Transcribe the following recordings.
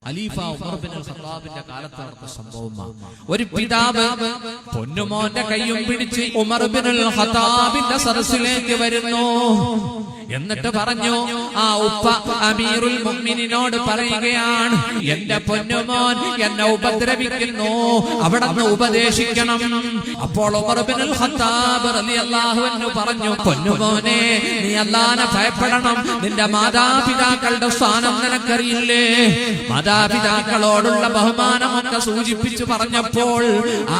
ഖലീഫ Umar bin ഖത്താബിന്റെ കാലത്ത് നടന്ന സംഭവമാണ്. ഒരു പിതാവ് പൊന്നുമോന്റെ കൈയും പിടിച്ച് ഉമർ ബിൻ ഖത്താബിന്റെ സദസ്സിലേക്ക് വരുന്നു. എന്നിട്ട് പറഞ്ഞു, ആ ഉപ്പ അമീറുൽ മുഅ്മിനീനോട് പറയുകയാണ്, എന്റെ പൊന്നുമോൻ എന്നെ ഉപദ്രവിക്കുന്നു, അവിടുന്ന് ഉപദേശിക്കണം. അപ്പോൾ ഉമർ ബിൻ ഖത്താബ് റളിയല്ലാഹു അൻഹു പറഞ്ഞു, പൊന്നുമോനെ, നീ അല്ലാഹനെ ഭയപ്പെടണം. നിന്റെ മാതാപിതാക്കളുടെ സ്ഥാനം നിനക്കറിയില്ലേ? മാതാപിതാക്കളോടുള്ള ബഹുമാനമൊക്കെ സൂചിപ്പിച്ചു പറഞ്ഞപ്പോൾ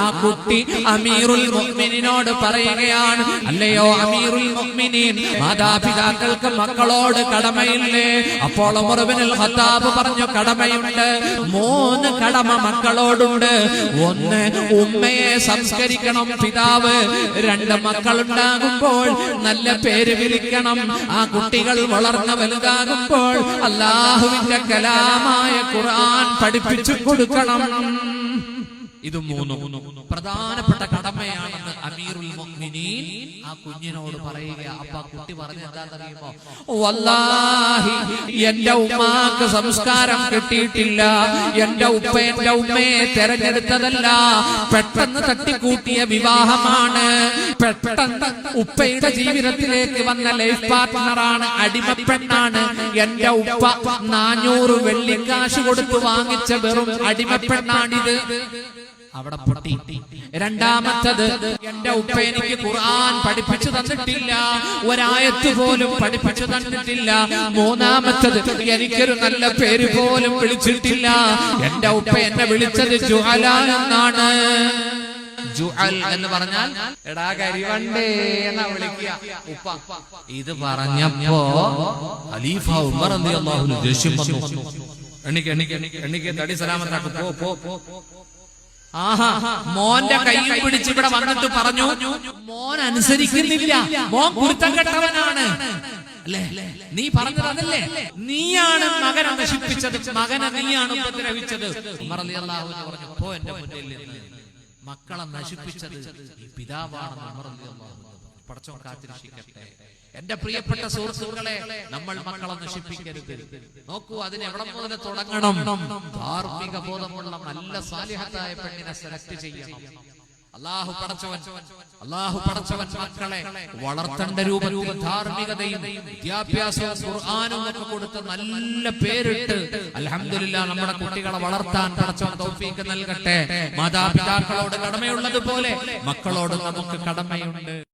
ആ കുട്ടി അമീറുൽ മുഅ്മിനീനോട് പറയുകയാണ്, അല്ലയോ അമീറുൽ മുഅ്മിനീൻ, മാതാപിതാക്കൾ മക്കളോട് കടമയില്ലേ? അപ്പോൾ ഉമർ ബിൻ ഖത്താബ് പറഞ്ഞു, കടമയുണ്ട്. 3 കടമ മക്കളോടുണ്ട്. 1, ഉമ്മയെ സംസ്കരിക്കണം പിതാവ്. 2, മക്കളുണ്ടാകുമ്പോൾ നല്ല പേര് വിളിക്കണം. ആ കുട്ടികൾ വളർന്ന് വലുതാകുമ്പോൾ അല്ലാഹുവിന്റെ കലാമായ ഖുർആൻ പഠിപ്പിച്ചു കൊടുക്കണം. ഇത് 3 പ്രധാനപ്പെട്ട കടമയാണെന്ന് അമീറുൽ മുഅ്മിനീൻ ആ കുഞ്ഞിനോട് പറയുക. അപ്പൊ കുട്ടി പറഞ്ഞ എന്താണെന്നറിയുമോ? വല്ലാഹി എന്റെ ഉമ്മാക്ക് സംസ്കാരം കിട്ടിയിട്ടില്ല. എന്റെ ഉപ്പ എന്റെ ഉമ്മയെ തെരഞ്ഞെടുത്തതല്ല, പെട്ടെന്ന് തട്ടിക്കൂട്ടിയ വിവാഹമാണ്. പെട്ടെന്ന് ഉപ്പയുടെ ജീവിതത്തിലേക്ക് വന്ന ലൈഫ് പാർട്ട്ണറാണ്, അടിമപ്പെണ്ണാണ്. എന്റെ ഉപ്പ 400 വെള്ളിക്കാശ് കൊടുത്ത് വാങ്ങിച്ച വെറും അടിമപ്പെണ്ണാണിത്. അവിടെ പൊട്ടി. രണ്ടാമത്തത്, എന്റെ ഉപ്പ എനിക്ക് ഖുർആൻ പഠിപ്പിച്ചു തന്നിട്ടില്ല, ഒരായത്ത് പോലും പഠിപ്പിച്ചു തന്നിട്ടില്ല. മൂന്നാമത്തത്, എനിക്കൊരു നല്ല പേര് പോലും വിളിച്ചിട്ടില്ല. എന്റെ ഉപ്പ എന്നെ വിളിച്ചത് ജുഅല എന്നാണ്. ജുഅൽ എന്ന് പറഞ്ഞാൽ എടാ കരിവണ്ടേ എന്നാ വിളിക്കുക ഉപ്പ. ഇത് പറഞ്ഞപ്പോ ഖലീഫ ഉമർ റളിയല്ലാഹു അൻഹു ദേഷ്യം വന്നു. എണ്ണിക്ക് തടി സലാമത്താക്കും, പോ. ആഹാ, മോന്റെ കൈ പിടിച്ച് ഇവിടെ വന്നിട്ട് പറഞ്ഞു, മോൻ അനുസരിക്കുന്നില്ല, മോൻ കുരുത്തം കെട്ടവനാണ് അല്ലേ? നീ പറഞ്ഞത് അതല്ലേ? നീയാണ് മകനെ നശിപ്പിച്ചത്, മകനെ നീയാണ് ഉപദ്രവിച്ചത്. ഉമർ റളിയല്ലാഹു അൻഹു പറഞ്ഞു, പോ എന്റെ മുന്നിൽ നിന്ന്. മക്കളെ നശിപ്പിച്ചത് ഈ പിതാവാണെന്ന് ഉമർ റളിയല്ലാഹു അൻഹു. പടച്ചോൻ കാത്തിരക്ഷിക്കട്ടെ. എന്റെ പ്രിയപ്പെട്ട സുഹൃത്തുക്കളെ, നമ്മൾ മക്കളെ നശിപ്പിക്കരുത്. നോക്കൂ, അതിന് എവിടെ മുതൽ തുടങ്ങണം? ധാർമ്മിക ബോധമുള്ള നല്ല സാലിഹത്തായ പെണ്ണിനെ സെലക്ട് ചെയ്യണം. അല്ലാഹു പടച്ചവൻ മക്കളെ വളർത്തേണ്ട രൂപവും ധാർമ്മികതയും വിദ്യാഭ്യാസവും ഖുർആനും ഒക്കെ കൊടുത്ത് നല്ല പേരിട്ട് അൽഹംദുലില്ലാഹ് നമ്മുടെ കുട്ടികളെ വളർത്താൻ പടച്ചവൻ തൗഫീഖ് നൽകട്ടെ. മാതാപിതാക്കളോട് കടമയുള്ളതുപോലെ മക്കളോട് നമുക്ക് കടമയുണ്ട്.